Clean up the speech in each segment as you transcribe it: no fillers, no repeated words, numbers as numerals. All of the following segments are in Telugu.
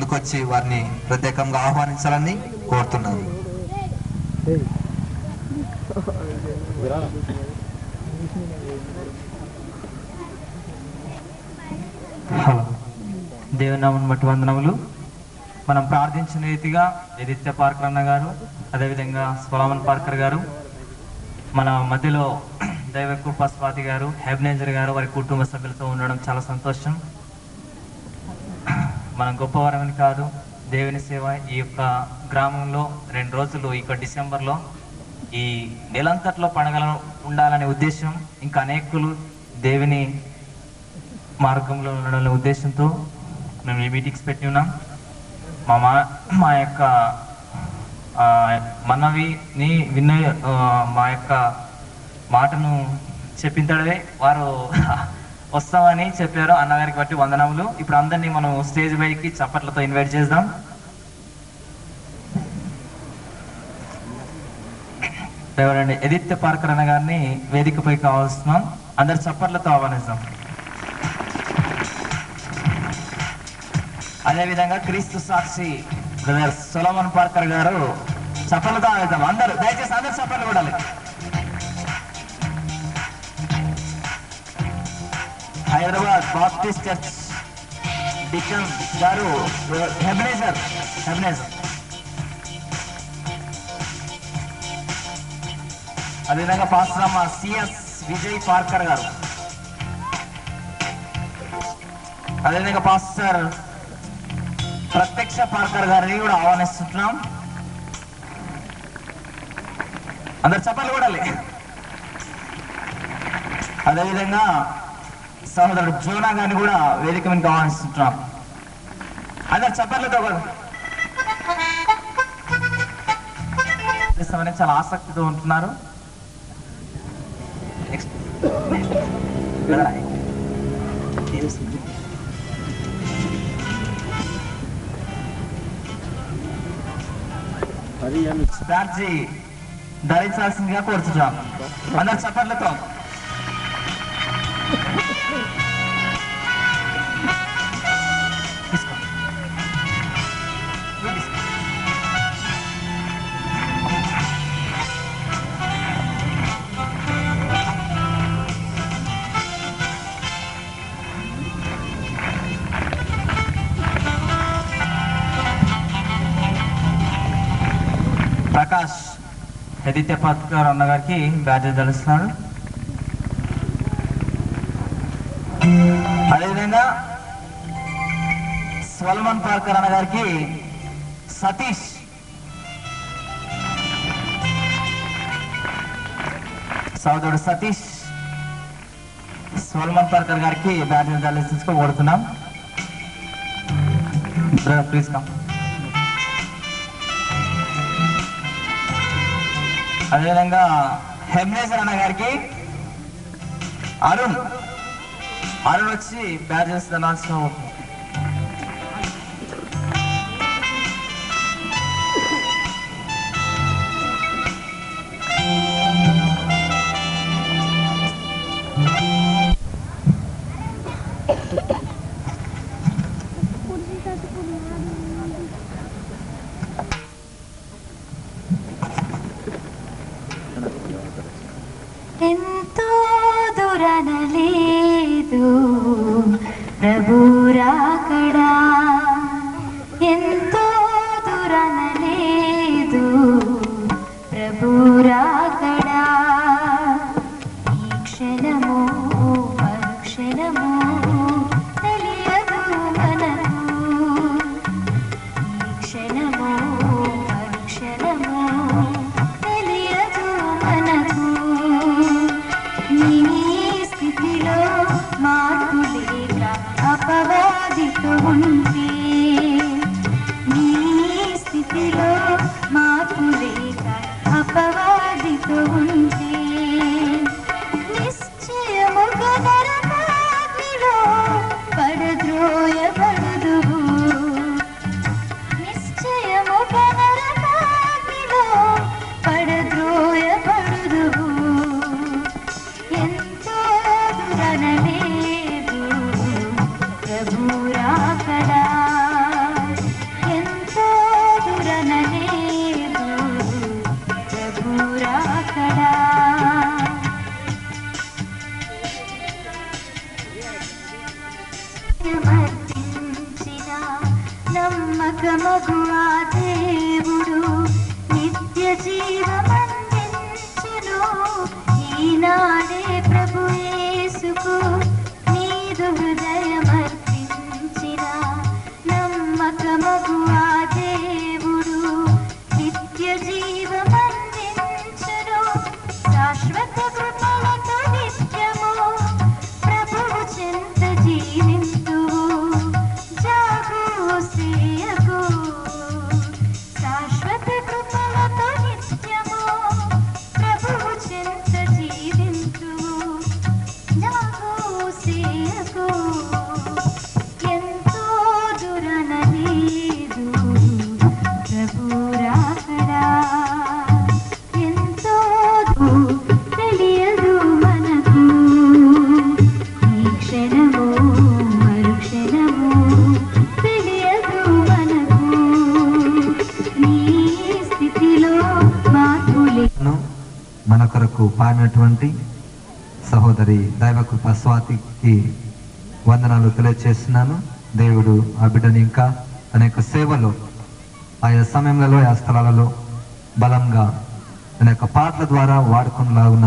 ముందుకొచ్చి వారిని ప్రత్యేకంగా ఆహ్వానించాలని కోరుతున్నాను. దేవుని నామమును బట్టి వందనములు. మనం ప్రార్థించిన రీతిగా ఎదిత్య పార్కర్ అన్న గారు, అదేవిధంగా సొలమన్ పార్కర్ గారు, మన మధ్యలో దైవకృపా స్వాతి గారు, హెబ్నేజర్ గారు, వారి కుటుంబ సభ్యులతో ఉండడం చాలా సంతోషం. మనం గొప్పవారమని కాదు, దేవుని సేవ ఈ యొక్క గ్రామంలో 2 రోజులు ఇక డిసెంబర్లో ఈ నెలంతట్లో పండుగలు ఉండాలనే ఉద్దేశం, ఇంకా అనేకులు దేవుని మార్గంలో ఉండాలనే ఉద్దేశంతో మేము ఈ మీటింగ్స్ పెట్టి ఉన్నాం. మా యొక్క మనవిని విన్న మా యొక్క మాటను చెప్పింతడే వారు వస్తామని చెప్పారు. అన్నగారికి బట్టి వందనములు. ఇప్పుడు అందరినీ మనం స్టేజ్ పైకి చప్పట్లతో ఇన్వైట్ చేద్దాం. ఎవరండి ఎదిత్య పార్కర్ అన్న గారిని వేదికపై కావాల్సినాం. అందరు చప్పట్లతో ఆహ్వానిస్తాం. అదేవిధంగా క్రీస్తు సాక్షి బ్రదర్ సొలమన్ పార్కర్ గారు చప్పట్లతో ఆహ్వానిస్తాం. అందరూ దయచేసి అందరు చప్పట్లు కొడాలి. హైదరాబాద్ బాప్టిస్ట్ చర్చ్ డికన్ గారు హెబ్నేజర్. అదేవిధంగా పాస్టర్ అమ్మ సిఎస్ విజయ్ పార్కర్ గారు, అదేవిధంగా పాస్టర్ ప్రత్యక్ష పార్కర్ గారిని కూడా ఆహ్వానిస్తున్నాం. అందరు చప్పట్లు కొడాలి. అదేవిధంగా సహోదరుడు జోనా గారిని కూడా వేదిక మీద ఆహ్వానిస్తున్నాం. అందరు చప్పట్లతో చాలా ఆసక్తితో ఉంటున్నారు. బ్యాడ్జీ ధరించాల్సిందిగా కోరుతున్నాం. అందరు చప్పట్లతో ప్రకాష్ ఎదిత్య పార్కర్ అన్న గారికి బ్యాడ్జ్ ధరిస్తున్నాడు. అదేవిధంగా సొలమన్ పార్కర్ అన్న గారికి సతీష్, సోదరుడు సతీష్ సొలమన్ పార్కర్ గారికి బ్యాడ్జ్ ధరించుకోబడుతున్నాం. Please come. అదేవిధంగా హెబ్నేజర్ అన్న గారికి అరుణ్ వచ్చి బ్యాడ్జెస్ ధనాల్సిన ఎంతో దూరనలేదు ప్రభు రాకడా, ఎంతో దూరనలేదు ప్రభు రాకడా. ఈ క్షణము మరుక్షణము తెలియదు మనకు, ఈ క్షణము మరుక్షణము తెలియదు మనకు. స్థితిలో మార్పు లేక అపవాదితో నమ్మకమగు ఆ దేవుడు నిత్య జీవమందించును. ఈనాడే ప్రభు యేసుకు నీదు హృదయమర్పించిన నమ్మకమగు ఆ దేవుడు నిత్య జీవమందించును. శాశ్వత కృపలతో నిత్యము ప్రభువు చెంత జీవింతువు. జాగు సేయకు శాశ్వత కృపలతో నిత్యము ప్రభువు చెంత జీవింతువు. జాగు సేయకు ఎంతో దురనలేదు ప్రభు రాకడా. ఎంతో తెలియదు మనకు ఈ క్షణము మరుక్షణము తెలియదు మనకు. నీ స్థితిలో మార్పులే. మన కొరకు పాడినటువంటి సహోదరి దైవకృప స్వాతికి వందనాలు తెలియజేస్తున్నాను. దేవుడు ఆ బిడ్డని ఇంకా తన యొక్క సేవలో ఆయా సమయంలో ఆ స్థలాలలో బలంగా తన యొక్క పాటల ద్వారా వాడుకునేలాగున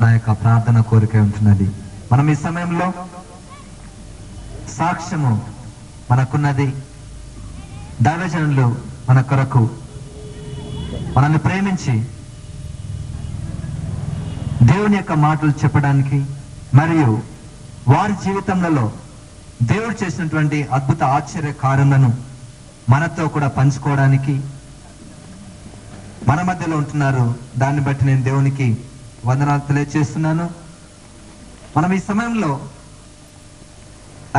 నా యొక్క ప్రార్థన కోరిక ఉంటున్నది. మనం ఈ సమయంలో సాక్ష్యము మనకున్నది. దైవజనులు మన కొరకు మనల్ని ప్రేమించి దేవుని యొక్క మాటలు చెప్పడానికి మరియు వారి జీవితంలో దేవుడు చేసినటువంటి అద్భుత ఆశ్చర్య కార్యములను మనతో కూడా పంచుకోవడానికి మన మధ్యలో ఉంటున్నారు. దాన్ని బట్టి నేను దేవునికి వందనాలు తెలియజేస్తున్నాను. మనం ఈ సమయంలో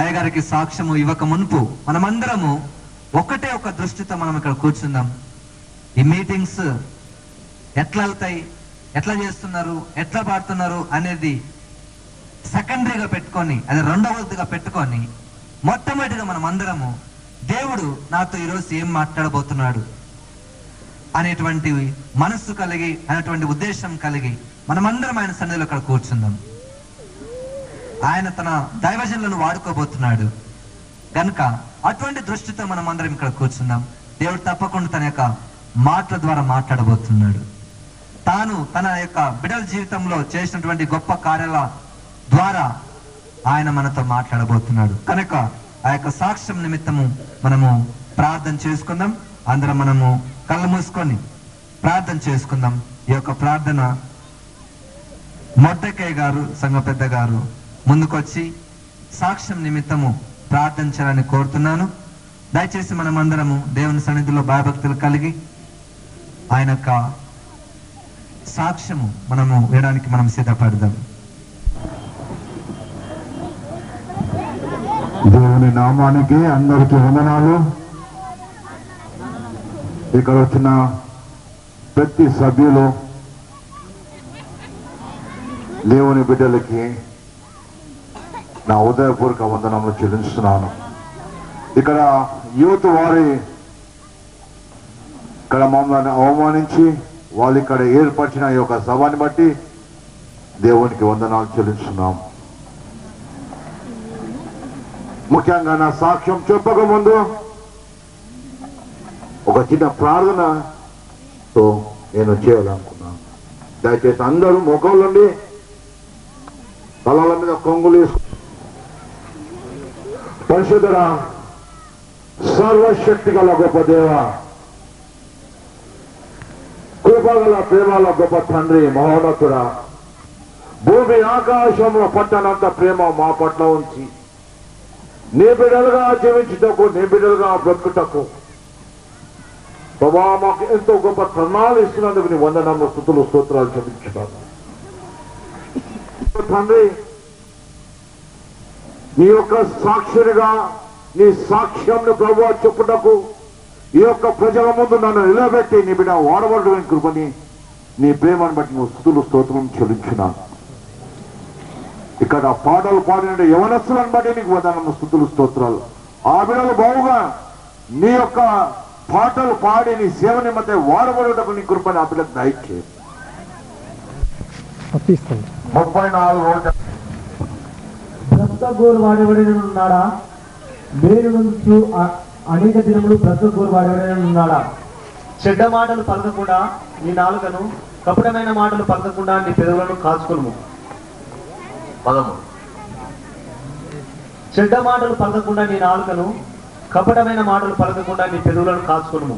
అయ్యగారికి సాక్ష్యము ఇవ్వక మునుపు మనమందరము ఒకటే ఒక దృష్టితో మనం ఇక్కడ కూర్చుందాం. ఈ మీటింగ్స్ ఎట్లా అవుతాయి, ఎట్లా చేస్తున్నారు, ఎట్లా పాడుతున్నారు అనేది సెకండరీగా పెట్టుకొని, అది రెండవదిగా పెట్టుకొని, మొట్టమొదటిగా మనం అందరము దేవుడు నాతో ఈరోజు ఏం మాట్లాడబోతున్నాడు అనేటువంటి మనస్సు కలిగి, అనేటువంటి ఉద్దేశం కలిగి మనమందరం ఆయన సన్నిధిలో ఇక్కడ కూర్చుందాం. ఆయన తన దైవజనులను వాడుకోబోతున్నాడు కనుక అటువంటి దృష్టితో మనం అందరం ఇక్కడ కూర్చుందాం. దేవుడు తప్పకుండా తన యొక్క మాటల ద్వారా మాట్లాడబోతున్నాడు. తాను తన యొక్క బిడ్డల జీవితంలో చేసినటువంటి గొప్ప కార్యాల ద్వారా ఆయన మనతో మాట్లాడబోతున్నాడు కనుక ఆ యొక్క సాక్ష్యం నిమిత్తము మనము ప్రార్థన చేసుకుందాం. అందరం మనము కళ్ళు మూసుకొని ప్రార్థన చేసుకుందాం. ఈ యొక్క ప్రార్థన మొర్దెకై గారు, సంఘ పెద్ద గారు ముందుకొచ్చి సాక్ష్యం నిమిత్తము ప్రార్థన చేయాలని కోరుతున్నాను. దయచేసి మనం అందరము దేవుని సన్నిధిలో భయభక్తులు కలిగి ఆయన యొక్క సాక్ష్యము మనము వినడానికి మనం సిద్ధపడదాం. దేవుని నామానికి అందరికీ వందనాలు. ఇక్కడ వచ్చిన ప్రతి సభ్యులు, దేవుని బిడ్డలకి నా హృదయపూర్వక వందనములు చెల్లిస్తున్నాను. ఇక్కడ యూత్ వారి ఇక్కడ మమ్మల్ని అవమానించి వాళ్ళు ఇక్కడ ఏర్పరిచిన ఈ యొక్క సభని బట్టి దేవునికి వందనాలు చెల్లిస్తున్నాం. ముఖ్యంగా నా సాక్ష్యం చెప్పక ముందు ఒక చిన్న ప్రార్థనతో నేను చేయాలనుకున్నాను. దయచేసి అందరూ ముఖంలోండి తలల మీద కొంగులు పరిశుద్ధుడా, సర్వశక్తి గల గొప్ప దేవ, కృపగల ప్రేమల గొప్ప తండ్రి, మహోన్నతుడా, భూమి ఆకాశంలో పట్టనంత ప్రేమ మా పట్ల ఉంచి నీ బిడ్డలుగా జీవించుటకు, నీ బిడ్డలుగా బ్రతుకుటకు ప్రభా మాకు ఎంతో గొప్ప తరుణాలు ఇస్తున్నందుకు నీ వందనాలు, స్తుతులు, స్తోత్రాలు చెల్లించున్నాను. తండ్రి, నీ యొక్క సాక్షిగా నీ సాక్ష్యంను ప్రభువా చెప్పుటకు ఈ యొక్క ప్రజల ముందు నన్ను నిలబెట్టి నీ బిడ్డ వాడబడటం కృపని, నీ ప్రేమను బట్టి నువ్వు స్తుతులు, స్తోత్రం చెల్లించున్నాను. ఇక్కడ పాటలు పాడిన యవనస్తులను బట్టి నీకు వందనాలు, స్తుతులు, స్తోత్రాలు. ఆ బిడ్డలు బావుగా నీ యొక్క పాటలు పాడి నీ సేవ నిమిత్తే వాడబడటకు నీ కృపని ఆ బిడ్డకు దయచేయి. 34 గోలు వాడబడి ఉన్నాడా? మేలు నుంచి అనేక దినములు బ్రతుకు వాడేవాడు ఉన్నాడా? చెడ్డ మాటలు పలకకుండా నీ నాలుకను, కపటమైన మాటలు పలకకుండా నీ పెదవులను కాచుకొనుము. పదము. చెడ్డ మాటలు పలకకుండా నీ నాలుకను, కపటమైన మాటలు పలకకుండా నీ పెదవులను కాచుకొనుము.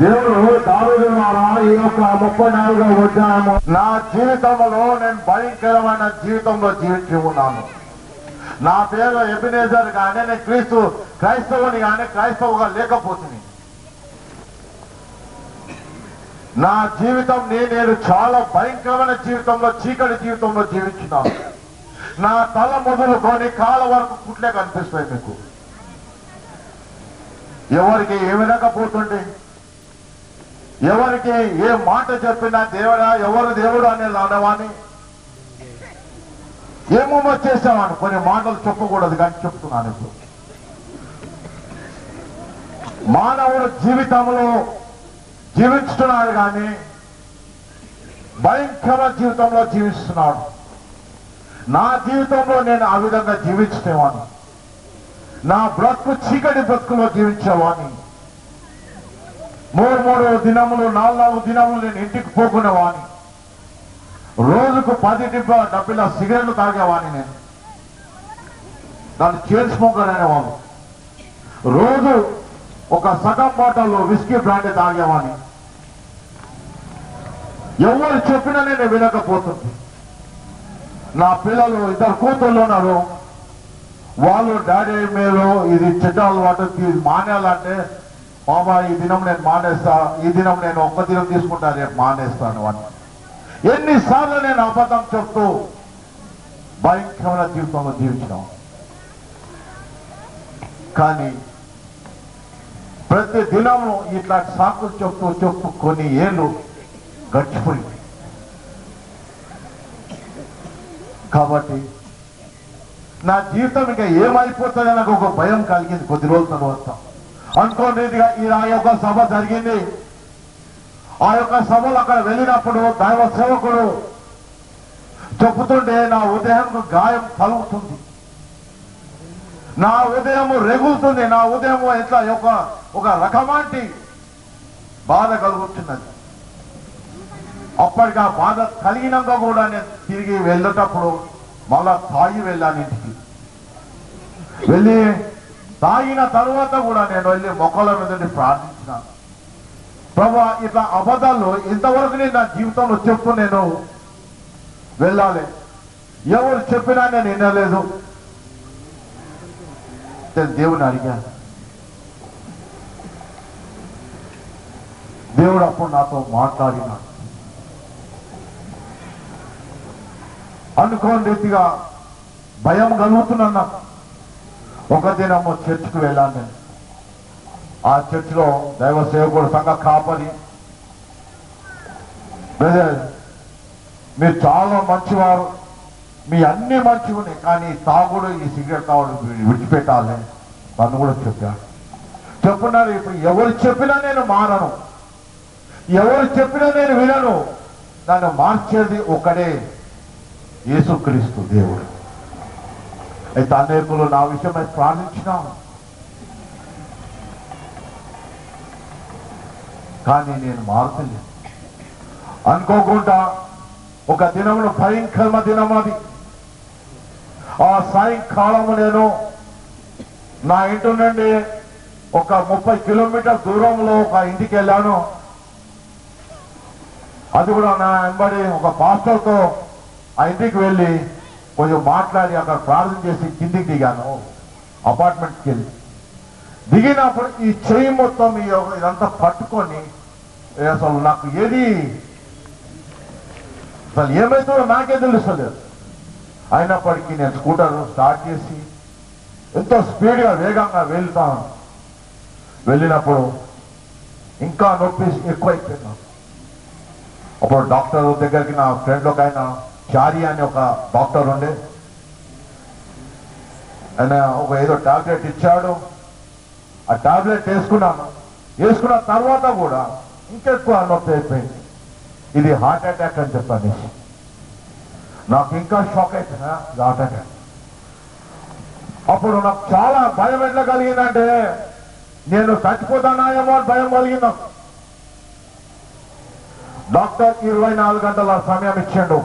దేవుడు దావీదు ద్వారా ఈ యొక్క 34వ అధ్యాయము, నా జీవితంలో నేను భయంకరమైన జీవితంలో జీవించి ఉన్నాను. నా పేరు ఎబినేజర్ గానే నేను క్రైస్తవుని కానీ క్రైస్తవుగా లేకపోతుంది. నా జీవితం నేను చాలా భయంకరమైన జీవితంలో, చీకటి జీవితంలో జీవించున్నాను. నా తల మొదలుకొని కాళ్ళ వరకు కుట్లే కనిపిస్తాయి. మీకు ఎవరికి ఏ విధంగా పోతుండే, ఎవరికి ఏ మాట చెప్పినా దేవుడా, ఎవరు దేవుడు అనేది అనవాని, ఏమేమో చేసావాను. కొన్ని మాటలు చెప్పకూడదు కానీ చెప్తున్నాను. ఇప్పుడు మానవుడు జీవితంలో జీవిస్తున్నాడు కానీ భయంకర జీవితంలో జీవిస్తున్నాడు. నా జీవితంలో నేను ఆ విధంగా జీవించేవాడిని. నా బ్రతుకు చీకటి బ్రతుకులో జీవించేవాడిని. 3 దినములు 4 దినములు నేను ఇంటికి పోకునేవాడిని. రోజుకు 10 డబ్బుల సిగరెట్లు తాగేవాడిని. నేను దాన్ని చేర్చుకోగలనేవాడు. రోజు ఒక సగం బాటల్లో విస్కీ బ్రాండ్ తాగేవాడిని. ఎవరు చెప్పినా నేను వినకపోతుంది. నా పిల్లలు 2 కూతుళ్ళు ఉన్నారు. వాళ్ళు డాడీ మీరు ఇది చెడ్డ అలవాటు మానేయాలంటే, బాబా ఈ దినం నేను మానేస్తా, ఈ దినం నేను ఒక్క దినం తీసుకుంటా, రేపు మానేస్తాను అని ఎన్నిసార్లు నేను అబద్ధం చెప్తూ భయంకరమైన జీవితంలో జీవించాం. కానీ ప్రతి దినము ఇట్లాంటి సాకులు చెప్తూ కొన్ని ఏళ్ళు గడిచిపోయింది. కాబట్టి నా జీవితం ఇంకా ఏమైపోతుంది నాకు ఒక భయం కలిగింది. కొద్ది రోజుల తర్వాత అనుకోనిదిగా ఆ యొక్క సభ జరిగింది. ఆ యొక్క సభలో అక్కడ వెళ్ళినప్పుడు దైవ సేవకుడు చెబుతుంటే నా ఉదయంకు గాయం కలుగుతుంది, నా ఉదయం రెగులుతుంది, నా ఉదయం ఎట్లా ఒక రకమాంటి బాధ కలుగుతున్నది. అప్పటికి ఆ బాధ కలిగినాక కూడా నేను తిరిగి వెళ్ళేటప్పుడు మళ్ళా తాగి వెళ్ళాను. ఇంటికి వెళ్ళి తాగిన తర్వాత కూడా నేను వెళ్ళి మొక్కల మీద ప్రార్థించినాను. ప్రభా ఇట్లా అబద్ధాలు ఇంతవరకు నేను నా జీవితంలో చెప్తూ నేను వెళ్ళాలి. ఎవరు చెప్పినా నేను వినలేదు. దేవుని అడిగాను. దేవుడు అప్పుడు నాతో మాట్లాడినాడు. అనుకోని రీతిగా భయం కలుగుతున్నా. ఒక దినము చర్చికి వెళ్ళాను నేను. ఆ చర్చిలో దైవ సేవకుడు సంఘ కాపరి, బ్రదర్ మీరు చాలా మంచివారు, మీ అన్ని మంచివి ఉన్నాయి, కానీ తాగుడు ఈ సిగరెట్ తాగుడు విడిచిపెట్టాలి నన్ను కూడా చెప్పారు. చెప్పున్నారు. ఇప్పుడు ఎవరు చెప్పినా నేను మారను, ఎవరు చెప్పినా నేను వినను. నన్ను మార్చేది ఒకడే, యేసుక్రీస్తు దేవుడు. అయితే అనేకులు నా విషయమై ప్రార్థించినాను, కానీ నేను మారుతలేదు. అనుకోకుండా ఒక దినంలో భయంకరమైన దినం అది. ఆ సాయంకాలము నేను నా ఇంటి నుండి ఒక 30 కిలోమీటర్ దూరంలో ఒక ఇంటికి వెళ్ళాను. అది కూడా నా వెంబడి ఒక పాస్టర్తో ఆ ఇంటికి వెళ్ళి కొంచెం మాట్లాడి అక్కడ ప్రార్థన చేసి కిందికి దిగాను. అపార్ట్మెంట్కి వెళ్ళి దిగినప్పుడు ఈ చెయ్యి మొత్తం ఇదంతా పట్టుకొని అసలు నాకు అసలు ఏమైతుందో నాకే తెలుస్తలేదు. అయినప్పటికీ నేను స్కూటర్ స్టార్ట్ చేసి ఎంతో స్పీడ్గా వేగంగా వెళ్తాను. వెళ్ళినప్పుడు ఇంకా నొప్పి ఎక్కువైపోయినా. అప్పుడు డాక్టర్ దగ్గరికి నా ఫ్రెండ్ ఒక ఆయన చారి అని ఒక డాక్టర్ ఉండే, ఆయన ఒక ఏదో టాబ్లెట్ ఇచ్చాడు. ఆ టాబ్లెట్ వేసుకున్న తర్వాత కూడా ఇంకెక్కువ నొప్పి అయిపోయింది. ఇది హార్ట్ అటాక్ అని చెప్పాను. నాకు ఇంకా షాక్ అయిపోయినా హార్ట్ అటాక్. అప్పుడు నాకు చాలా భయం ఎట్లా కలిగిందంటే నేను చచ్చిపోతానాయేమో అని భయం కలిగింది నాకు. డాక్టర్ 24 గంటల సమయం ఇచ్చాడు,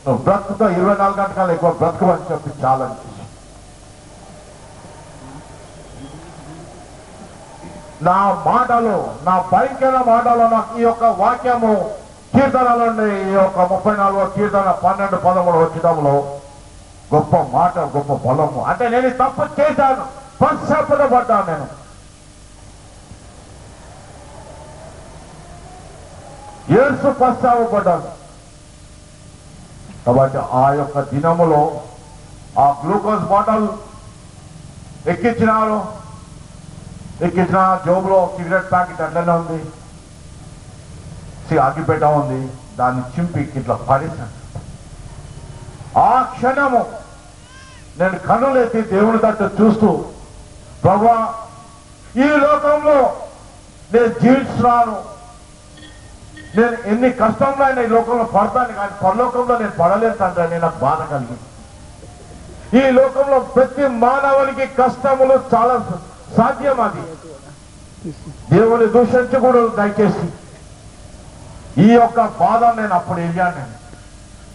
నువ్వు బ్రతుకుతో 24 గంటల కన్నా ఎక్కువ బ్రతుకుని చెప్పి చాలా నా మాటలు, నా భయంకర మాటలు నాకు ఈ యొక్క వాక్యము కీర్తనలో ఈ యొక్క 34వ కీర్తన 12, 13 వచ్చినంలో గొప్ప మాట, గొప్ప బలము. అంటే నేను తప్పు చేశాను, పశ్చాత్తాపడ్డాను, నేను యేసు పశ్చాత్తాపడ్డాను. కాబట్టి ఆ యొక్క దినములో ఆ గ్లూకోజ్ బాటిల్ ఎక్కించిన జోబులో సిగరెట్ ప్యాకెట్ అట్లనే ఉంది, అగ్గిపెట్ట ఉంది, దాన్ని చింపి ఇట్లా పడేశాను. ఆ క్షణము నేను కన్నులెత్తి దేవుని తట్టు చూస్తూ, ప్రభువా ఈ లోకంలో నేను జీవిస్తున్నాను, నేను ఎన్ని కష్టంలో అయినా ఈ లోకంలో పడతాను, కానీ పరలోకంలో నేను పడలేను తండ్రి అని నాకు బాధ కలిగింది. ఈ లోకంలో ప్రతి మానవునికి కష్టములు చాలా సాధ్యం, అది దేవుని దూషించకూడదు దయచేసి. ఈ యొక్క బాధ నేను అప్పుడు వెళ్ళాను. నేను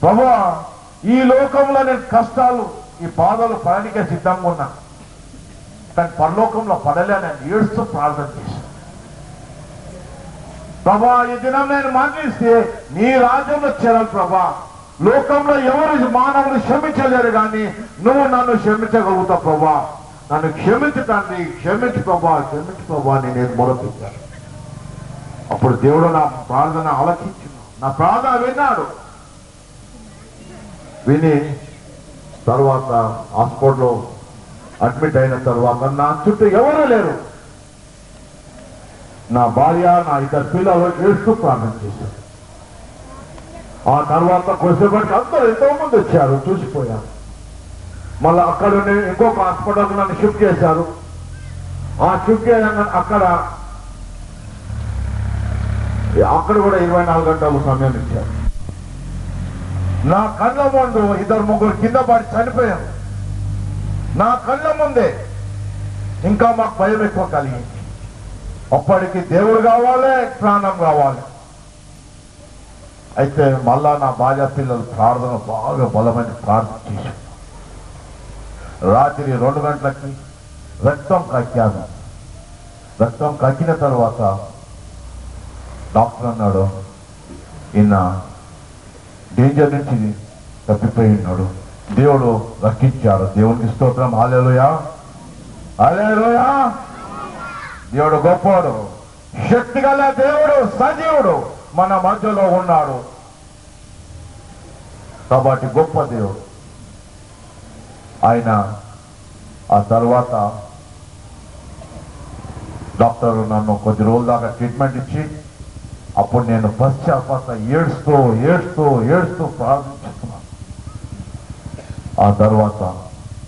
ప్రభువా ఈ లోకంలో నేను కష్టాలు, ఈ బాధలు పడడానికే సిద్ధంగా ఉన్నా, కానీ పరలోకంలో పడలేనని ఏడుస్తూ ప్రార్థన చేశాను. ప్రభా ఈ దినం నేను మరణిస్తే నీ రాజ్యంలో చేరాలి ప్రభా. లోకంలో ఎవరు మానవులు క్షమించలేరు, కానీ నువ్వు నన్ను క్షమించగలుగుతావు ప్రభా. నన్ను క్షమించటాన్ని క్షమించు ప్రభా నేను మొరపెట్టాను. అప్పుడు దేవుడు నా ప్రార్థన ఆలకించు, నా ప్రార్థన విన్నాడు. విని తర్వాత హాస్పిటల్లో అడ్మిట్ అయిన తర్వాత నా చుట్టూ ఎవరూ లేరు. నా భార్య, నా 2 పిల్లలు ఏడుస్తూ ప్రార్థన చేశారు. ఆ తర్వాత కొద్దిసేపటికి అందరూ ఎంతో మంది వచ్చారు, చూసిపోయారు. మళ్ళీ అక్కడ ఇంకొక హాస్పిటల్ నన్ను షిఫ్ట్ చేశారు. ఆ షిఫ్ట్ అక్కడ కూడా 24 గంటలు సమయం ఇచ్చారు. నా కళ్ళ ముందు 2, 3 కింద పడి చనిపోయారు. నా కళ్ళ ముందే. ఇంకా మాకు భయం ఎక్కువ కలిగింది. అప్పటికి దేవుడు కావాలి, ప్రాణం కావాలి. అయితే మళ్ళా నా భార్య పిల్లలు ప్రార్థన బాగా బలమైన ప్రార్థన చేశారు. రాత్రి 2 గంటలకి రక్తం కక్కాను. రక్తం కక్కిన తర్వాత డాక్టర్ అన్నాడు, ఈయన డేంజర్ నుంచి తప్పిపోయి ఉన్నాడు, దేవుడు రక్షించాడు. దేవునికి స్తోత్రం. హల్లెలూయా, హల్లెలూయా. దేవుడు గొప్పవాడు, శక్తిగల దేవుడు, సజీవుడు మన మధ్యలో ఉన్నాడు. కాబట్టి గొప్ప దేవుడు ఆయన. ఆ తర్వాత డాక్టర్ నన్ను కొద్ది రోజుల దాకా ట్రీట్మెంట్ ఇచ్చి, అప్పుడు నేను ఏడుస్తూ ప్రార్థిస్తున్నాను. ఆ తర్వాత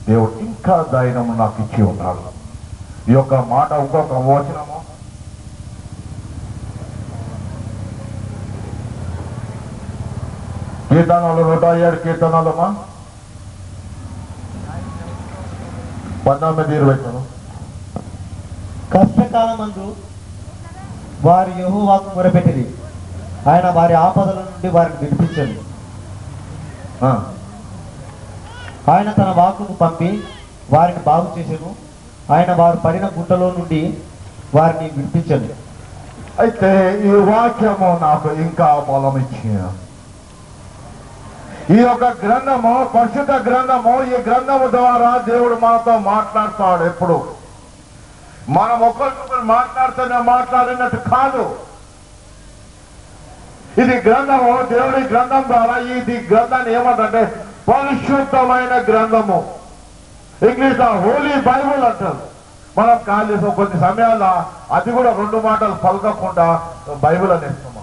దేవుడు ఇంకా ధైర్యం నాకు ఇచ్చి ఉన్నాడు. ఈ యొక్క మాట ఇంకొక వచనము కీర్తనలు 107 కీర్తనలమా 19-20. కష్టకాలమందు వారి యెహోవాకు మొరపెట్టిరి, ఆయన వారి ఆపదల నుండి వారిని విడిపించండి. ఆయన తన వాక్కును పంపి వారిని బాగు చేసెను, ఆయన వారు పడిన గుంటలో నుండి వారిని విడిపించండి. అయితే ఈ వాక్యము నాకు ఇంకా బలం ఇచ్చిన ఈ యొక్క గ్రంథము, పరిశుద్ధ గ్రంథము, ఈ గ్రంథము ద్వారా దేవుడు మనతో మాట్లాడతాడు. ఎప్పుడు మనం ఒకరికొకరు మాట్లాడినట్టు కాదు. ఇది గ్రంథము, దేవుడి గ్రంథం ద్వారా. ఇది గ్రంథాన్ని ఏమంటే పరిశుద్ధమైన గ్రంథము, ఇంగ్లీష్ లో హోలీ బైబుల్ అంటారు. మనం ఖాళీ కొన్ని సమయాల్లో అది కూడా 2 మాటలు పలకకుండా బైబుల్ అనేస్తాం,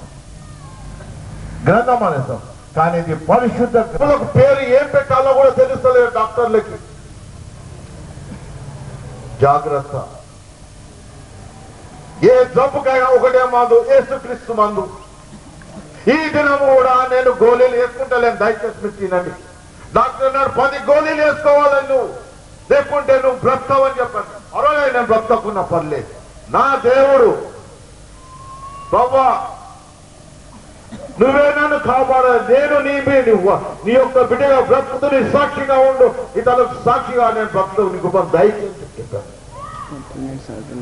గ్రంథం అనేస్తాం. కానీ ఇది పరిశుద్ధ. పేరు ఏం పెట్టాలో కూడా తెలుస్తలేదు డాక్టర్లకి. జాగ్రత్త. ఏ జబ్బుకైనా ఒకటే మందు, యేసుక్రీస్తు మందు. ఈ దినము కూడా నేను గోళీలు వేసుకుంటలేను, దయచేసి మీరు తినండి. డాక్టర్ అన్నాడు 10 గోళీలు వేసుకోవాలని. నువ్వు లేకుంటే నువ్వు బ్రతకవు అని చెప్పాను. పర్వాలేదు, నేను బ్రతకున్నా పర్లేదు. నా దేవుడు బాబా నువ్వే నన్ను కాపాడ, నేను నీ యొక్క బిడ్డగా బ్రతుకుతూ నీ సాక్షిగా ఉండు, ఇతరులకు సాక్షిగా నేను బ్రతుకు నీకు దయచేసి చెప్పాను.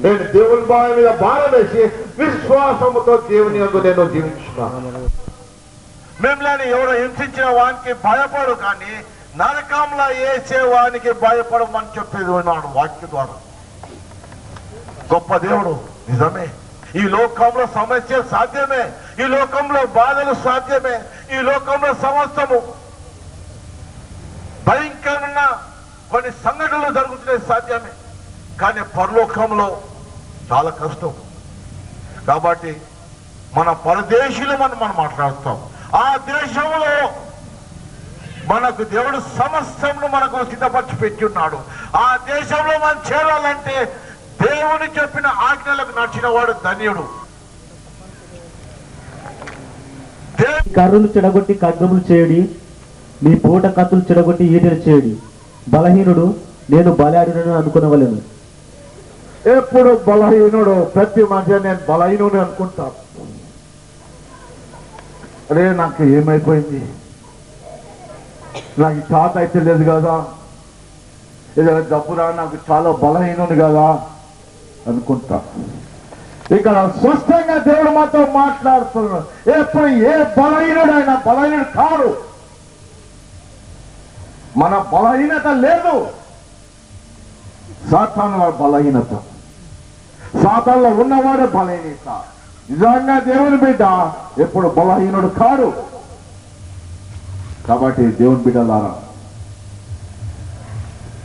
నేను దేవుని భావం మీద భారం వేసి విశ్వాసముతో దేవుని యందు నేను జీవించున్నాను. మిమ్మల్ని ఎవరో హింసించిన వానికి భయపడు, కానీ నరకంలో వేసే వానికి భయపడమని చెప్పేది ఉన్నాడు వాక్య ద్వారా. గొప్ప దేవుడు నిజమే. ఈ లోకంలో సమస్యలు సాధ్యమే, ఈ లోకంలో బాధలు సాధ్యమే, ఈ లోకంలో సమస్తము భయంకరమైన కొన్ని సంఘటనలు జరుగుతున్నాయి సాధ్యమే, కానీ పరలోకంలో చాలా కష్టం. కాబట్టి మన పరదేశీయులు మనం మాట్లాడుతాం. ఆ దేశంలో మనకు దేవుడు సమస్తమును మనకు సిద్ధపరిచి పెట్టి ఉన్నాడు. ఆ దేశంలో మనం చేరాలంటే దేవుని చెప్పిన ఆజ్ఞలకు నడిచిన వాడు ధన్యుడు. కర్రలు చెడగొట్టి ఖడ్గములు చేయడి, నీ పూట కత్తులు చెడగొట్టి ఈటెలు చేయడి. బలహీనుడు నేను బలాడునని అనుకునవలెను. ఎప్పుడు బలహీనుడు, ప్రతి మధ్య నేను బలహీనుడు అనుకుంటాను. అరే నాకు ఏమైపోయింది, నాకు చేత అయితే లేదు కదా, ఏదైనా డబ్బురా, నాకు చాలా బలహీనుడు కదా అనుకుంటా. ఇక్కడ స్పష్టంగా దేవుడు మాతో మాట్లాడుతున్నాడు. ఎప్పుడు ఏ బలహీనుడు అయినా బలహీనుడు కాదు. మన బలహీనత లేదు, సాతాను వాడు బలహీనత. సాతానులో ఉన్నవాడు బలహీనత. నిజంగా దేవుని బిడ్డ ఎప్పుడు బలహీనుడు కాడు. కాబట్టి దేవుని బిడ్డలారా,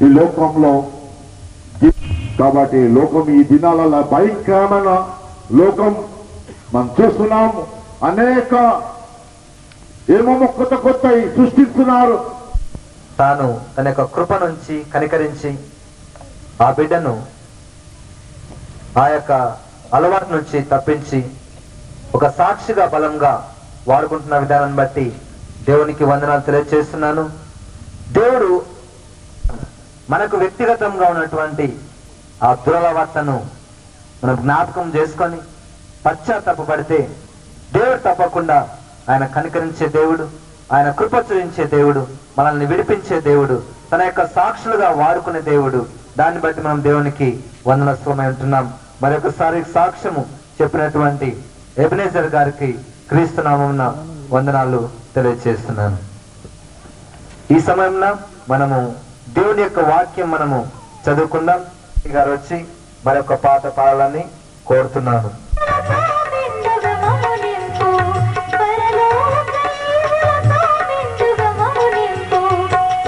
ఈ లోకంలో కాబట్టి లోకం ఈ దినాలలో భయంకరమైన లోకం మనం చూస్తున్నాము. అనేక ఏమేమో కొత్త సృష్టిస్తున్నారు. తాను తన యొక్క కృప నుంచి కనికరించి ఆ బిడ్డను ఆ యొక్క అలవాటు నుంచి తప్పించి ఒక సాక్షిగా బలంగా వాడుకుంటున్న విధానాన్ని బట్టి దేవునికి వందనాలు తెలియజేస్తున్నాను. దేవుడు మనకు వ్యక్తిగతంగా ఉన్నటువంటి ఆ దురలవాట్లను మనం జ్ఞాపకం చేసుకొని పశ్చాత్తాపపడితే దేవుడు తప్పకుండా ఆయన కనికరించే దేవుడు, ఆయన కృప చూపించే దేవుడు, మనల్ని విడిపించే దేవుడు, తన యొక్క సాక్షులుగా వాడుకునే దేవుడు. దాన్ని బట్టి మనం దేవునికి వందనస్తులమై ఉంటున్నాం. మరొకసారి సాక్ష్యము చెప్పినటువంటి ఎబెనేజర్ గారికి క్రీస్తు నామమున వందనాలు తెలియజేస్తున్నాను. ఈ సమయంలో మనము దేవుని యొక్క వాక్యం మనము చదువుకుందాం. గారు వచ్చి మరొక పాట పాడాలని కోరుతున్నాను.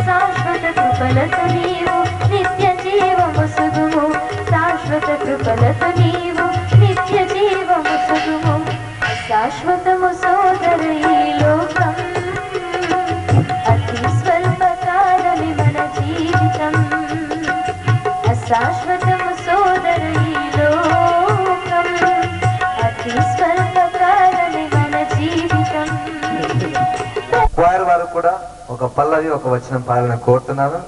శాశ్వత కృపలతో నీవు నిత్య జీవము సుగుము. శాశ్వత కృపలతో నీవు నిత్య జీవము సుగుము. శాశ్వతము సోదర ఈ లోకం, అతి స్వల్ప కాలమే మన జీవితం. శాశ్వతము సోదర ఈ లోకం, అతి స్వల్ప కాలమే మన జీవితం. క్వైర్ వారు కూడా ఒక పల్లవి ఒక వచనం పాడాలని కోరుతున్నాను.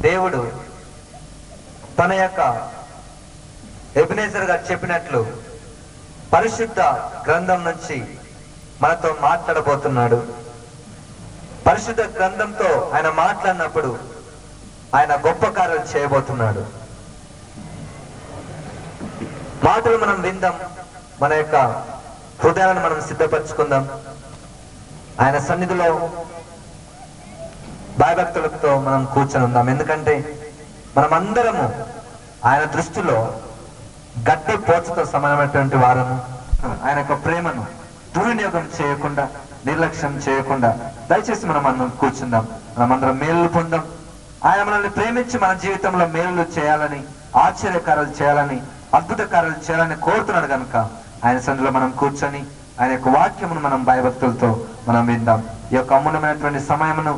దేవుడు తన యొక్క ఎబెనేజర్ గారు చెప్పినట్లు పరిశుద్ధ గ్రంథం నుంచి మనతో మాట్లాడబోతున్నాడు. పరిశుద్ధ గ్రంథంతో ఆయన మాట్లాడినప్పుడు ఆయన గొప్ప కార్యాలు చేయబోతున్నాడు. మాటలు మనం విందాం, మన యొక్క హృదయాలను మనం సిద్ధపరచుకుందాం. ఆయన సన్నిధిలో భయభక్తులతో మనం కూర్చొని ఉందాం. ఎందుకంటే మనమందరము ఆయన దృష్టిలో గట్టి పోచతో సమానమైనటువంటి వారము. ఆయన యొక్క ప్రేమను దుర్వినియోగం చేయకుండా, నిర్లక్ష్యం చేయకుండా దయచేసి మనం కూర్చుందాం. మనమందరం మేలు పొందాం. ఆయన మనల్ని ప్రేమించి మన జీవితంలో మేలు చేయాలని, ఆశ్చర్యకారాలు చేయాలని, అద్భుత కార్యాలు చేయాలని కోరుతున్నాడు కనుక ఆయన సన్నిధిలో మనం కూర్చొని ఆయన యొక్క వాక్యమును మనం భయభక్తులతో మనం విందాం. ఈ యొక్క అమూల్యమైనటువంటి సమయమును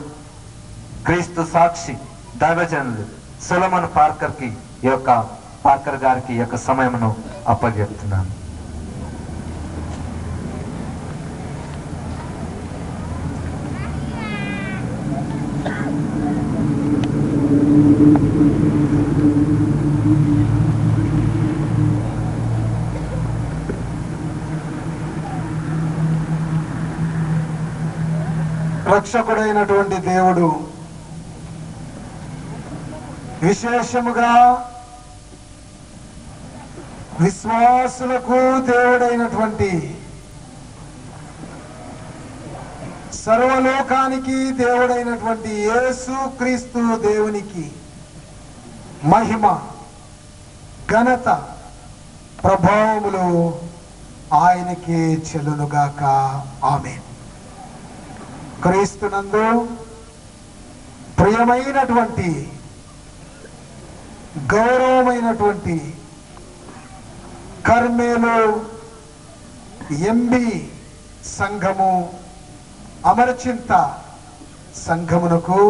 క్రీస్తు సాక్షి దైవజనులు సొలొమన్ పార్కర్ గారికి ఈ యొక్క సమయమును అప్పగిస్తున్నాను. రక్షకుడైనటువంటి దేవుడు విశేషముగా విశ్వాసులకు దేవుడైనటువంటి సర్వలోకానికి దేవుడైనటువంటి యేసు క్రీస్తు దేవునికి మహిమ ఘనత ప్రభావములు ఆయనకి చెల్లునుగాక. ఆమేన్. క్రీస్తునందు ప్రియమైనటువంటి గౌరవమైనటువంటి కర్మేలు ఎంబి సంఘము అమరచింత సంఘమునకు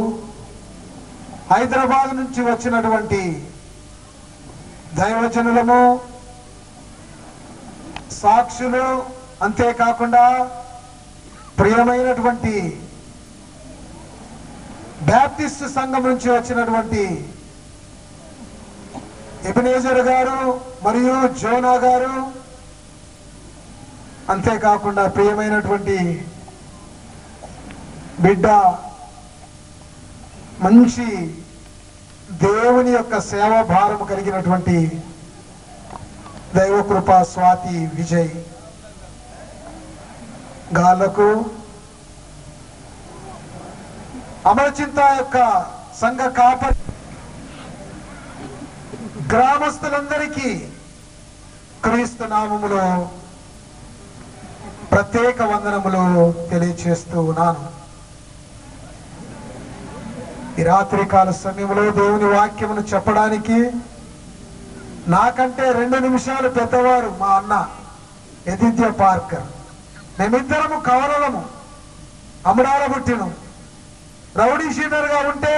హైదరాబాద్ నుంచి వచ్చినటువంటి దైవజనులము, సాక్షులు, అంతేకాకుండా ప్రియమైనటువంటి బ్యాప్టిస్ట్ సంఘం నుంచి వచ్చినటువంటి ఎబినేజర్ గారు మరియు జోనా గారు, అంతేకాకుండా ప్రియమైనటువంటి బిడ్డ మంచి దేవుని యొక్క సేవా భారం కలిగినటువంటి దైవకృప స్వాతి విజయ్ గాళ్లకు, అమరచింత యొక్క సంఘ కాపరి గ్రామస్తులందరికీ క్రీస్తు నామములో ప్రత్యేక వందనములు తెలియచేస్తూ ఉన్నాను. ఈ రాత్రికాల సమయంలో దేవుని వాక్యమును చెప్పడానికి నాకంటే 2 నిమిషాలు పెద్దవారు మా అన్న ఎదిత్య పార్కర్. మేమిద్దరము కవలలము, అమరాల పుట్టిను. రౌడీ షీటర్గా ఉంటే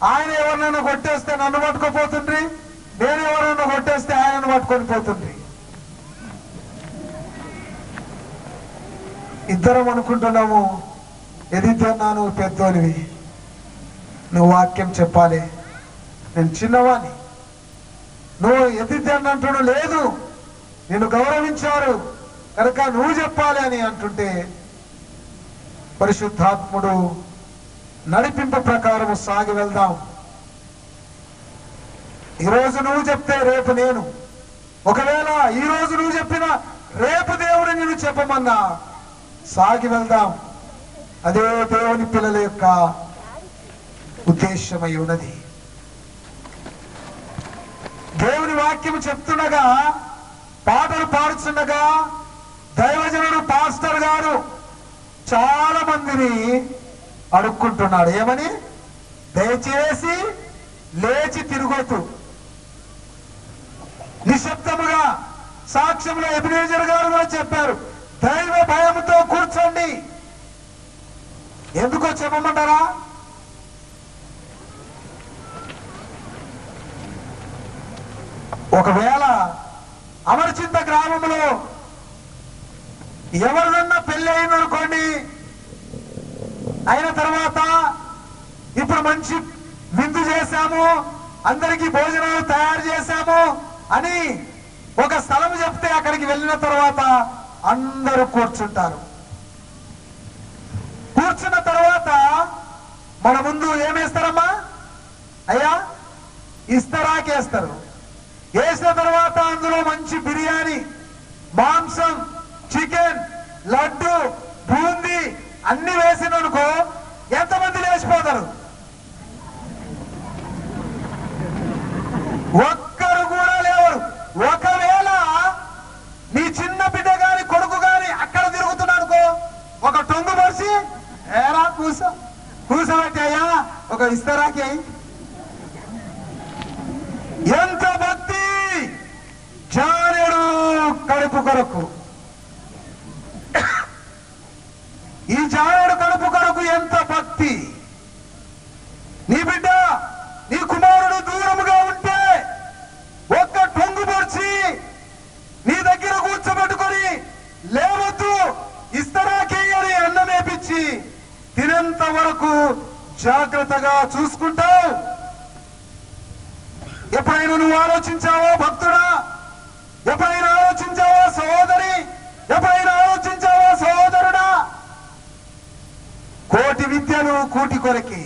ఆయన ఎవరినైనా కొట్టేస్తే నన్ను పట్టుకోపోతుండ్రి, నేను ఎవరైనా కొట్టేస్తే ఆయనను పట్టుకొని పోతుండ్రి. ఇద్దరం అనుకుంటున్నాము, ఎదిత్య నువ్వు పెద్దోనివి, నువ్వు వాక్యం చెప్పాలి, నేను చిన్నవాణ్ణి, నువ్వు ఎదిత్య అంటుడు లేదు, నిన్ను గౌరవించారు కనుక నువ్వు చెప్పాలి అని అంటుంటే పరిశుద్ధాత్ముడు నడిపింపు ప్రకారం సాగి వెళ్దాం. ఈరోజు నువ్వు చెప్తే రేపు నేను, ఒకవేళ ఈరోజు నువ్వు చెప్పినా రేపు దేవుడు నిన్ను చెప్పమన్నా సాగి వెళ్దాం. అదే దేవుని పిల్లల యొక్క ఉద్దేశమై ఉన్నది. దేవుని వాక్యం చెప్తుండగా, పాటలు పాడుతుండగా దైవజనుడు పాస్టర్ గారు చాలా మందిని అడుక్కుంటున్నాడు. ఏమని? దయచేసి లేచి తిరగొద్దు, నిశ్శబ్దముగా. సాక్ష్యంలో ఎబినేజర్ గారు కూడా చెప్పారు, దైవ భయంతో కూర్చోండి. ఎందుకో చెప్పమంటారా? ఒకవేళ అమరచింత గ్రామంలో ఎవరిదన్నా పెళ్లి అయిందనుకోండి, అయిన తర్వాత ఇప్పుడు మంచి విందు చేశాము, అందరికీ భోజనాలు తయారు చేశాము అని ఒక స్థలం చెప్తే అక్కడికి వెళ్ళిన తర్వాత అందరూ కూర్చుంటారు. కూర్చున్న తర్వాత మన ముందు ఏమేస్తారమ్మా? అయ్యా ఇస్తరాకేస్తారు. వేసిన తర్వాత అందులో మంచి బిర్యానీ, మాంసం, చికెన్, లడ్డు, బూందీ అన్ని వేసిననుకో ఎంతమంది లేచిపోతారు? ఒక్కరు కూడా లేవరు. ఒకవేళ నీ చిన్న బిడ్డ గాని కొడుకు గాని అక్కడ తిరుగుతున్నాడుకో, ఒక టొంగు పరిచి ఏరా కూసబెట్టి అయ్యా ఒక ఇస్తరాకి అయి. ఎంత భక్తి! జానెడు కడుపు కొరకు, ఈ జానెడు కడుపు కొరకు ఎంత భక్తి! నీ బిడ్డ నీ కుమారుడు దూరముగా ఉంటే ఒక్క టొంగు పొడిచి నీ దగ్గర కూర్చోబెట్టుకొని లేవద్దు ఇస్తరాకేయని అన్నమేపించి తినేంత వరకు జాగ్రత్తగా చూసుకుంటావు. ఎప్పుడైనా నువ్వు ఆలోచించావా భక్తుడా? ఎప్పుడైనా ఆలోచించావా సహోదరి? ఎప్పుడైనా ఆలోచించావా సహోదరుడా? కోటి విద్యలు కూటి కొరకి.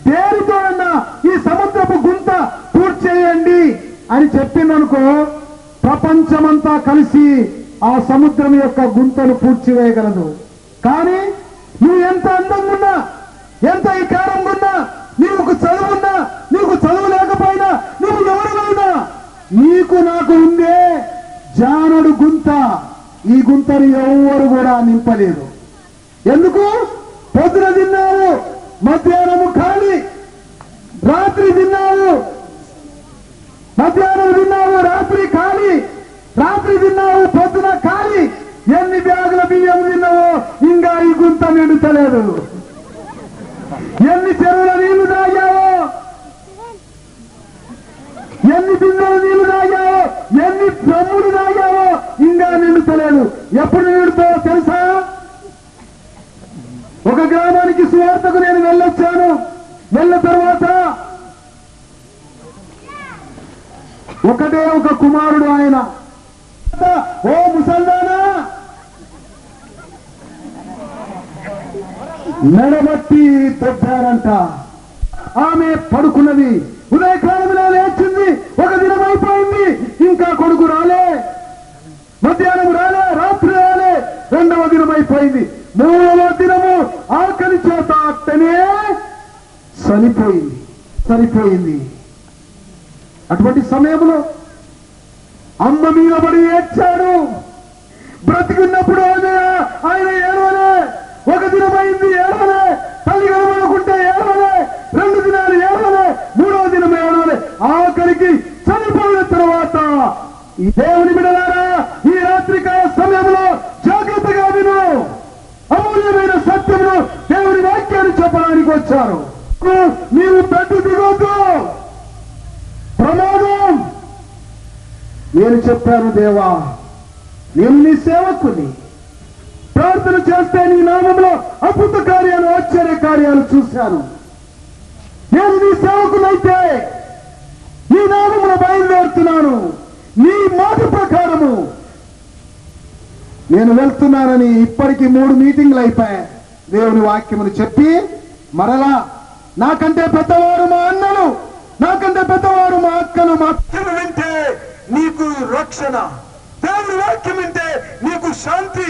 దేనితోనన్నా ఈ సముద్రపు గుంత పూడ్చేయండి అని చెప్పిందనుకో, ప్రపంచమంతా కలిసి ఆ సముద్రం యొక్క గుంతను పూడ్చివేయగలదు. కానీ నువ్వు ఎంత అందంగా ఉన్నా, ఎంత ఈ కారంగా ఉన్నా, నీకు చదువున్నా, నీకు చదువు లేకపోయినా, నువ్వు ఎవరినైనా, నీకు నాకు ఉందే జానడు గుంత. ఈ గుంతను ఎవరు కూడా నింపలేరు. ఎందుకు? పొద్దున తిన్నావు, మధ్యాహ్నము ఖాళీ, రాత్రి తిన్నావు, మధ్యాహ్నం తిన్నావు, రాత్రి ఖాళీ, రాత్రి తిన్నావు, పొద్దున ఖాళీ. ఎన్ని బ్యాగుల బియ్యం తిన్నావో ఇంకా ఈ గుంత నిండుతలేదు. ఎన్ని చెరువుల నీళ్లు తాగావో, ఎన్ని బిందెల నీళ్లు తాగావో, ఎన్ని ప్రమ్ములు తాగావో ఇంకా నిండుతలేదు. ఎప్పుడు నిండుతావో తెలుసా? ఒక గ్రామానికి సువార్తకు నేను వెళ్ళొచ్చాను. వెళ్ళిన తర్వాత ఒకటే ఒక కుమారుడు, ఆయన ఓ ముసల్దానా మెడబట్టి తొట్టారంట. ఆమె పడుకున్నది. ఉదయకాలంలో లేచింది. ఒక దినం అయిపోయింది, ఇంకా కొడుకు రాలే, మధ్యాహ్నం రాలే, రాత్రి రాలే, రెండవ దినం అయిపోయింది, మూడవ దినము ఆకలి చేత అట్టనే చనిపోయింది. అటువంటి సమయంలో అమ్మ మీద పడి ఏడ్చాడు. బ్రతికున్నప్పుడు ఆయన ఏడవలే. ఒక దినమైంది ఏడవలే, తల్లి కలవనుకుంటే ఏడవలే, 2 దినాలు ఏడవలే, 3వ దినం ఏడవలే. ఆఖరికి చనిపోయిన తర్వాత ఈ దేవుని బిడ్డలారా, ఈ రాత్రికాల సమయంలో జాగ్రత్తగా విను. అమూల్యమైన సత్యమును దేవుని వాక్యాన్ని చెప్పడానికి వచ్చారు. నీవు తట్టు దిగొద్దు, ప్రమాదం. నేను చెప్పాను, దేవా నేను నీ సేవకుని, ప్రార్థన చేస్తే నీ నామంలో అద్భుత కార్యాలు, ఆశ్చర్య కార్యాలు చూశాను. నేను నీ సేవకునైతే నీ నామంలో బయలుదేరుతున్నాను. నీ మాట ప్రకారము నేను వెళ్తున్నానని ఇప్పటికీ 3 మీటింగ్లు అయిపోయాయి. దేవుని వాక్యమును చెప్పి మరలా నాకంటే పెద్దవారు మా అన్నలు, నాకంటే పెద్దవారు మా అక్కలు, మా వాక్యం వింటే నీకు రక్షణ, దేవుని వాక్యం వింటే నీకు శాంతి,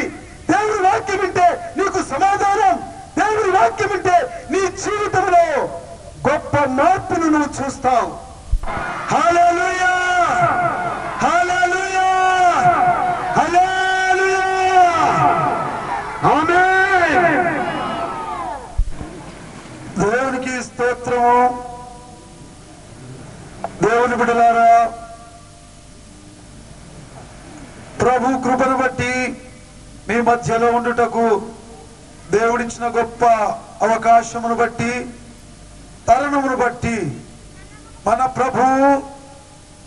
దేవుని వాక్యం వింటే నీకు సమాధానం, దేవుని వాక్యం వింటే నీ జీవితంలో గొప్ప మార్పును నువ్వు చూస్తావు. హల్లెలూయా, హల్లెలూయా, హల్లెలూయా, ఆమేన్. దేవునికి స్తోత్రము. దేవుని బిడ్డలారా, ప్రభు కృపను బట్టి మీ మధ్యలో ఉండుటకు దేవుడిచ్చిన గొప్ప అవకాశమును బట్టి, తరుణమును బట్టి మన ప్రభువు,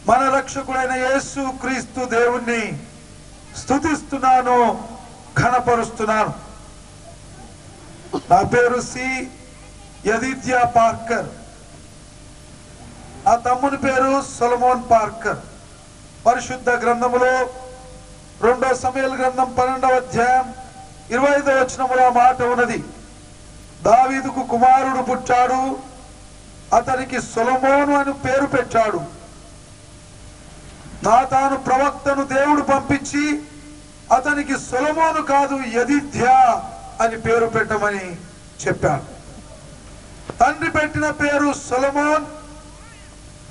మన రక్షకుడైన యేసు క్రీస్తు దేవుణ్ణి స్తుతిస్తున్నాను, ఘనపరుస్తున్నాను. నా పేరు సి యదిద్యా పార్కర్. ఆ తమ్ముని పేరు సొలొమోన్ పార్కర్. పరిశుద్ధ గ్రంథములో 2 సమూయేలు గ్రంథం 12వ అధ్యాయం 25వ వచనములో మాట ఉన్నది. దావీదుకు కుమారుడు పుట్టాడు, అతనికి సొలొమోను అని పేరు పెట్టాడు. నాతాను ప్రవక్తను దేవుడు పంపించి అతనికి సొలొమోను కాదు యదిద్యా అని పేరు పెట్టమని చెప్పాడు. తండ్రి పెట్టిన పేరు సొలొమోన్,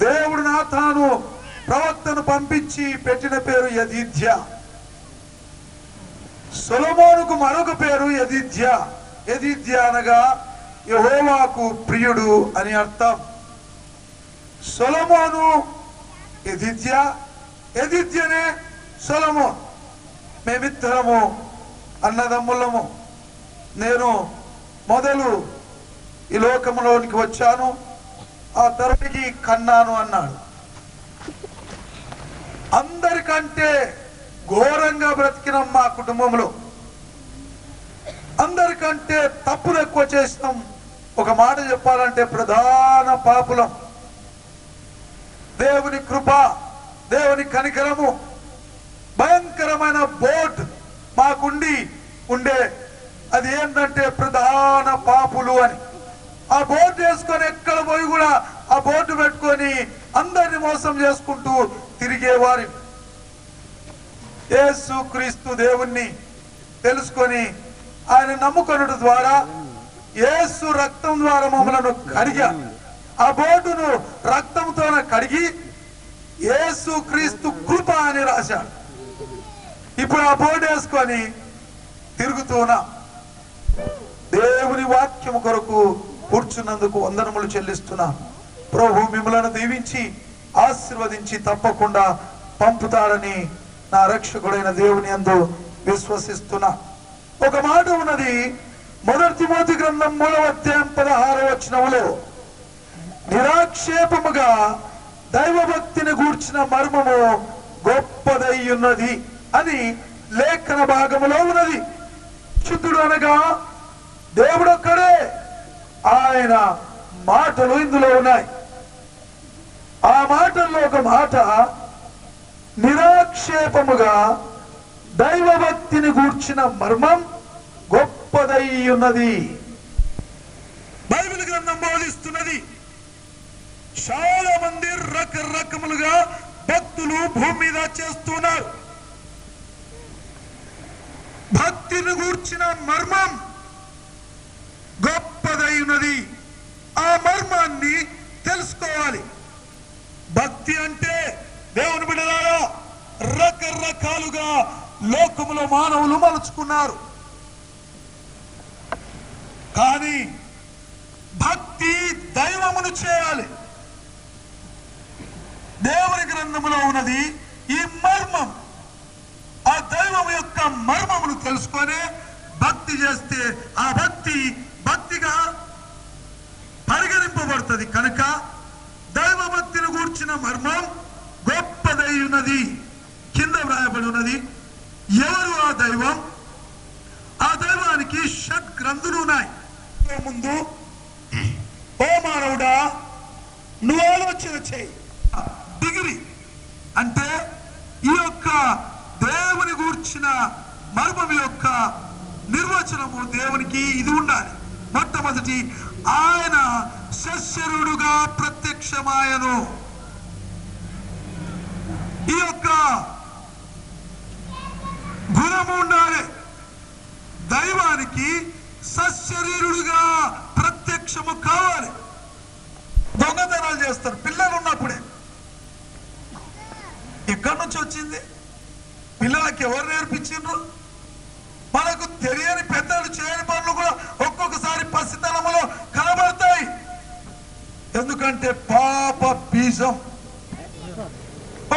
దేవుడు నాతాను ప్రవక్తను పంపించి పెట్టిన పేరు యదిద్యా. సొలొమోనుకు మరొక పేరు యదిద్యా. యదిద్యా అనగా యెహోవాకు ప్రియుడు అని అర్థం. సొలొమోను యదిద్యా, యదిద్యనే సొలొమోన్. మేమిద్దరము అన్నదమ్ములము. నేను మొదలు ఈ లోకంలోనికి వచ్చాను, ఆ ధరణికి కన్నాను అన్నాడు. అందరికంటే ఘోరంగా బ్రతికినాం మా కుటుంబంలో, అందరికంటే తప్పులు ఎక్కువ చేసినాం. ఒక మాట చెప్పాలంటే ప్రధాన పాపులం. దేవుని కృప, దేవుని కనికరము, భయంకరమైన బోర్డు ఉండే అది ఏంటంటే ప్రధాన పాపులు అని. ఆ బోర్డు వేసుకొని ఎక్కడ పోయి కూడా ఆ బోర్డు పెట్టుకొని అందరిని మోసం చేసుకుంటూ తిరిగేవారి. యేసు క్రీస్తు దేవుణ్ణి తెలుసుకొని ఆయన నమ్ముకొనుట ద్వారా, యేసు రక్తం ద్వారా మమ్మలను కడిగా, ఆ బోర్డును రక్తంతో కడిగి యేసు క్రీస్తు కృప అని రాశాడు. ఇప్పుడు ఆ బోర్డు వేసుకొని తిరుగుతున్నా. దేవుని వాక్యము కొరకు కూర్చున్నందుకు వందనములు చెల్లిస్తున్నా. ప్రభు మిమ్మలను దీవించి ఆశీర్వదించి తప్పకుండా పంపుతాడని నా రక్షకుడైన దేవుని యందు విశ్వసిస్తున్నా. ఒక మాట ఉన్నది, మొదటి తిమోతి గ్రంథం 3వ అధ్యాయం 16వ వచనములో, నిరాక్షేపముగా దైవభక్తిని గూర్చిన మర్మము గొప్పదై ఉన్నది అని లేఖన భాగములో ఉన్నది. శుద్ధుడు అనగా దేవుడొక్కడే, ఆయన మాటలు ఇందులో ఉన్నాయి. ఆ మాటల్లో ఒక మాట, నిరాక్షేపముగా దైవభక్తిని గూర్చిన మర్మం గొప్పదై ఉన్నది. బైబిల్ గ్రంథం బోధిస్తున్నది. చాలా మంది రకరకములుగా భక్తులు భూమి మీద చేస్తున్నారు. భక్తిని గూర్చిన మర్మం గొప్పదై ఉన్నది. ఆ మర్మాన్ని తెలుసుకోవాలి. భక్తి అంటే దేవుని బిడ్డలారా రకరకాలుగా లోకములో మానవులు మలుచుకున్నారు. కానీ భక్తి దైవమును చేయాలి. దేవుని గ్రంథములో ఉన్నది ఈ మర్మం. ఆ దైవం యొక్క మర్మమును తెలుసుకొని భక్తి చేస్తే ఆ భక్తి భక్తిగా పరిగణింపబడుతుంది. కనుక దైవ భక్తిని గూర్చిన మర్మం గొప్పదై ఉన్నది. కింద వ్రాయబడి ఉన్నది, ఎవరు ఆ దైవం? ఆ దైవానికి షట్ గ్రంథులు ఉన్నాయి. ముందు ఓ మానవుడా, నువ్వు ఆలోచన చేయి. డిగ్రీ అంటే ఈ యొక్క దేవుని గూర్చిన మర్మం యొక్క నిర్వచనము దేవునికి ఇది ఉండాలి. మొట్టమొదటి, ఆయన సశరీరుడుగా ప్రత్యక్షమాయను. ఈ యొక్క గుణము ఉండాలి. దైవానికి సశరీరుడుగా ప్రత్యక్షము కావాలి. దొంగతనాలు చేస్తారు పిల్లలు ఉన్నప్పుడే. ఎక్కడి నుంచి వచ్చింది? పిల్లలకి ఎవరు నేర్పించిండ్రు? మనకు తెలియని పెద్దలు చేయని పనులు కూడా ఒక్కొక్కసారి పసితనములో కనబడతాయి. ఎందుకంటే పాప బీజం.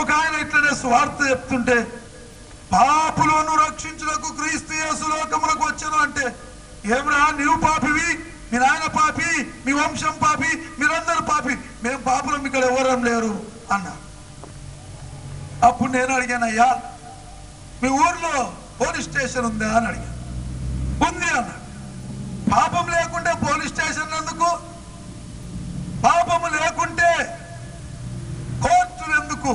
ఒక ఆయన ఇట్లనే స్వార్థ చెప్తుంటే, పాపులను రక్షించుటకు క్రీస్తు యేసు లోకములకు వచ్చాను అంటే, ఏమిరా నీవు పాపివి, మీ నాయన పాపి, మీ వంశం పాపి, మీరందరూ పాపి, మేము పాపులం ఇక్కడ ఎవరం లేరు అన్నా. అప్పుడు నేను అడిగానయ్యా, మీ ఊర్లో పోలీస్ స్టేషన్ ఉందా అని అడిగాను. ఉంది అన్నాడు. పాపం లేకుంటే పోలీస్ స్టేషన్ ఎందుకు? పాపము లేకుంటే కోర్టులు ఎందుకు?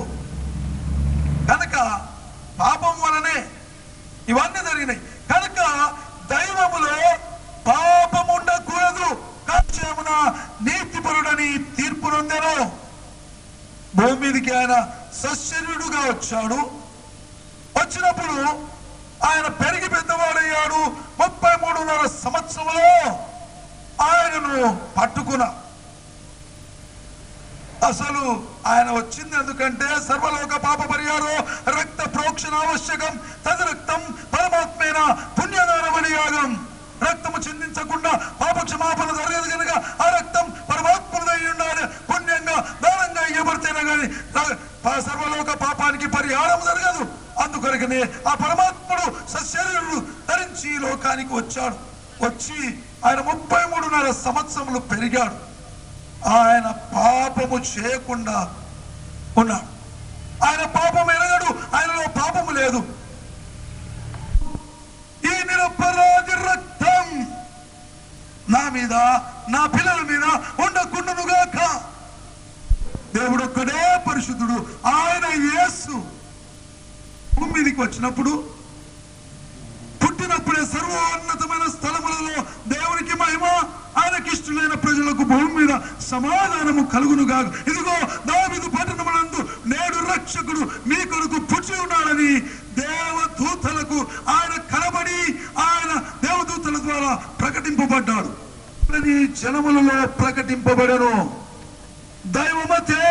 కనుక పాపం వలనే ఇవన్నీ జరిగినాయి. కనుక దైవములో పాపం ఉండకూడదు. కాక్షేమున నీతిపరుడని తీర్పు నొందెను. భూమి మీదకి ఆయన సశరీరుడుగా వచ్చాడు. వచ్చినప్పుడు ఆయన పెరిగి పెద్దవాడయ్యాడు. 33.5 సంవత్సరంలో ఆయనను పట్టుకున్నా. అసలు ఆయన వచ్చింది ఎందుకంటే, సర్వలోక పాప పరిహారో రక్త ప్రోక్షణ ఆవశ్యకం, తదరక్తం పరమాత్మేన పుణ్యదానమని యాగం. రక్తము చిందించకుండా పాప క్షమాపణ జరగదు కనుక ఆ రక్తం పరమాత్మదై ఉండాలి. పుణ్యంగా దానంగా ఇవ్వబడితేనే కానీ సర్వలోక పాపానికి పరిహారం జరగదు. అందుకొరకనే ఆ పరమాత్ముడు సశరీరుడు ధరించి లోకానికి వచ్చాడు. వచ్చి ఆయన 33.5 సంవత్సరములు పెరిగాడు. ఆయన పాపము చేయకుండా ఉన్నాడు. ఆయన పాపం ఎరగడు, ఆయనలో పాపము లేదు. ఈ నిరపరాధి రక్తం నా మీద, నా పిల్లల మీద ఉండకుండునుగాక. దేవుడు ఒక్కడే పరిశుద్ధుడు. ఆయన యేసు భూమి మీదకి వచ్చినప్పుడు, పుట్టినప్పుడే సర్వోన్నతమైన స్థలములలో దేవునికి మహిమ, ఆయనకి ఇష్టమైన ప్రజలకు భూమి మీద సమాధానము కలుగునుగా. ఇదిగో దావీదు పట్టణమునందు నేడు రక్షకుడు మీ కొరకు పుట్టి ఉన్నాడని దేవదూతలకు ఆయన కనబడి, ఆయన దేవదూతల ద్వారా ప్రకటింపబడ్డాడు. జనములలో ప్రకటింపబడను. దైవమతే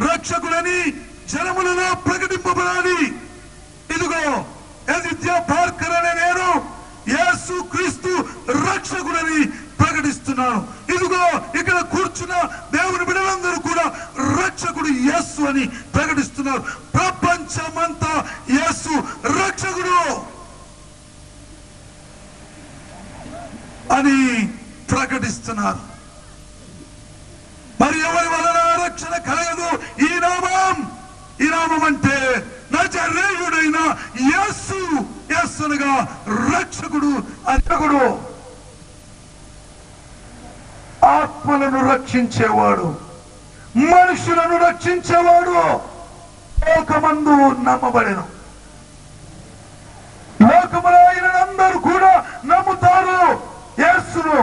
రక్షకుడని జనములలో ప్రకటింపబడాలి. ఇదిగో ఎదిత్య పార్కర్ అనే నేను యేసు క్రీస్తు రక్షకుడని ప్రకటిస్తున్నాను. ఇదిగో ఇక్కడ కూర్చున్న దేవుని బిడ్డలందరూ కూడా రక్షకుడు యేసు అని ప్రకటిస్తున్నారు. ప్రపంచమంతా యేసు రక్షకుడు అని ప్రకటిస్తున్నారు. మరి ఎవరి వలన రక్షణ కలగదు? ఈ నామం అంటే నజరేయుడైన యేసు. యేసునగా రక్షకుడు, అర్చకుడు, ఆత్మలను రక్షించేవాడు, మనుషులను రక్షించేవాడు. లోకమందు నమ్మబడెను. లోకములో ఆయనందరూ కూడా నమ్ముతారు. యేసును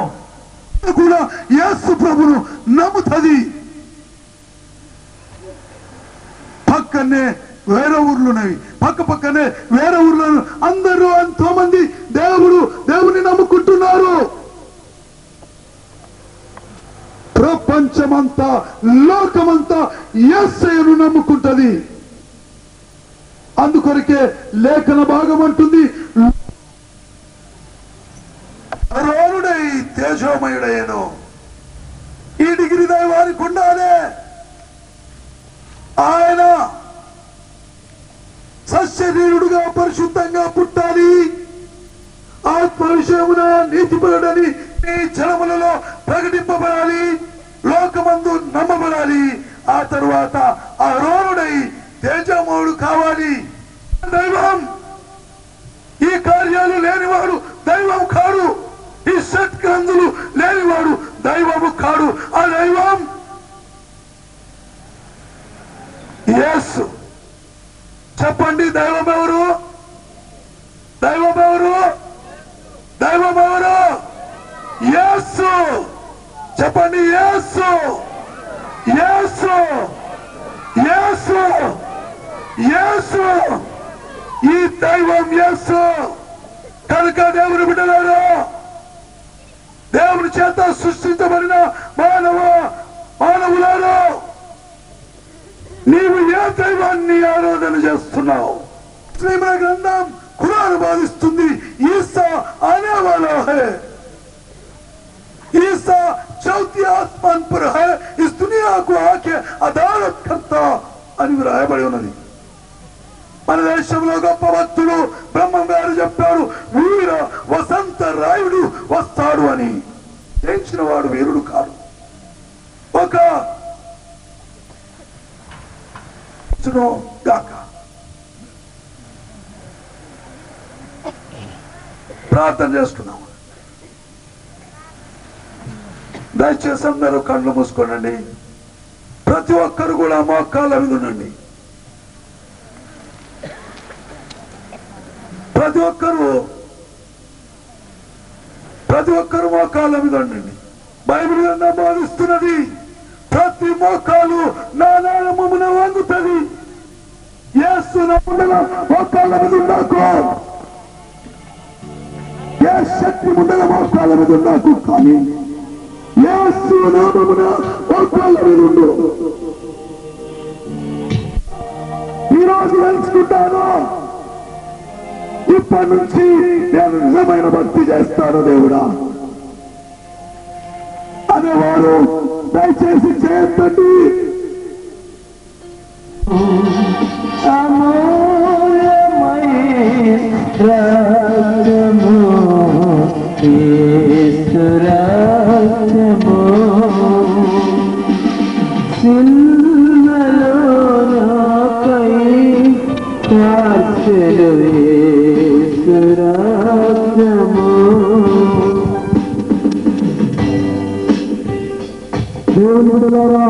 కూడా యేసు ప్రభును నమ్ముతుంది. పక్కనే వేరే ఊర్లున్నవి, పక్కనే వేరే ఊర్లో అందరూ ఎంతో మంది దేవుని నమ్ముకుంటున్నారు. ప్రపంచమంతా, లోకమంతా యేసయ్యను నమ్ముకుంటది. అందుకొరకే లేఖన భాగం అంటుంది, అరోనుడై తేజోమయుడయ్యను. ఈ డిగ్రీ దైవానికి ఉండాలి. ఆయన సశరీరుడుగా పరిశుద్ధంగా పుట్టాలి. ఆత్మ విషయమున నీతిపరుడని ఈ జనములలో ప్రకటింపబడాలి. లోకమందు నమ్మబడాలి. ఆ తరువాత అరోనుడై తేజోమయుడు కావాలి. దైవం ఈ కార్యాలు లేనివాడు దైవం కాడు. ఈ సత్గ్రంథులు లేనివాడు దైవము కాడు. ఆ దైవం యేసు. చెప్పండి, దైవం ఎవరు? దైవం ఎవరు? దైవం ఎవరు? యేసు. చెప్పండి, యేసు, యేసు, యేసు, యేసు. ఈ దైవం యేసు. కనుక దేవుని బిడ్డలారా, దేవుని చేత సృష్టించబడిన మానవులారా, నీవు ఏ దైవాన్ని ఆరాధన చేస్తున్నావు? ముస్లింల గ్రంథం ఖురాన్ బాధిస్తుంది, ఈసా ఆనేవాలా హై, ఈసా చౌథీ ఆస్మాన్ పర్ హై, ఇస్ దునియాకు ఆకే అదాలత్ కర్తా అని వ్రాయబడి ఉన్నది. మన దేశంలో గొప్ప భక్తుడు బ్రహ్మం గారు చెప్పాడు, వీర వసంత రాయుడు వస్తాడు అని. జయించిన వాడు వీరుడు కాదు. ఒక గాక ప్రార్థన చేసుకున్నాము. దయచేసి అందరూ కళ్ళు మూసుకోనండి. ప్రతి ఒక్కరు కూడా మోకాళ్ళ మీద ఉండండి. ప్రతి ఒక్కరు మోకాళ్ళ మీద ఉండండి. బైబిల్ గ్రంథం బోధిస్తున్నది, ప్రతి మోకాలు నా నామమున వంగుతుంది. యేసు నామమున మోకాళ్ళ మీద ఉన్నాకు, ఏ శక్తి ముందల మోకాళ్ళ మీద ఉన్నాకు, కానీ యేసు నామమున మోకాళ్ళ మీద ఉండు. ఈరోజు తెలుసుకుంటాను, ఇప్పటి నుంచి నేను నిజమైన భక్తి చేస్తాను దేవుడా అనేవారు దయచేసి చేయొద్దండి. అమూల్యమైన రక్తము యేసు సిన్నలో నాకై కార్చెలు యేసురాజ్యము. దేవుని బిడ్డలారా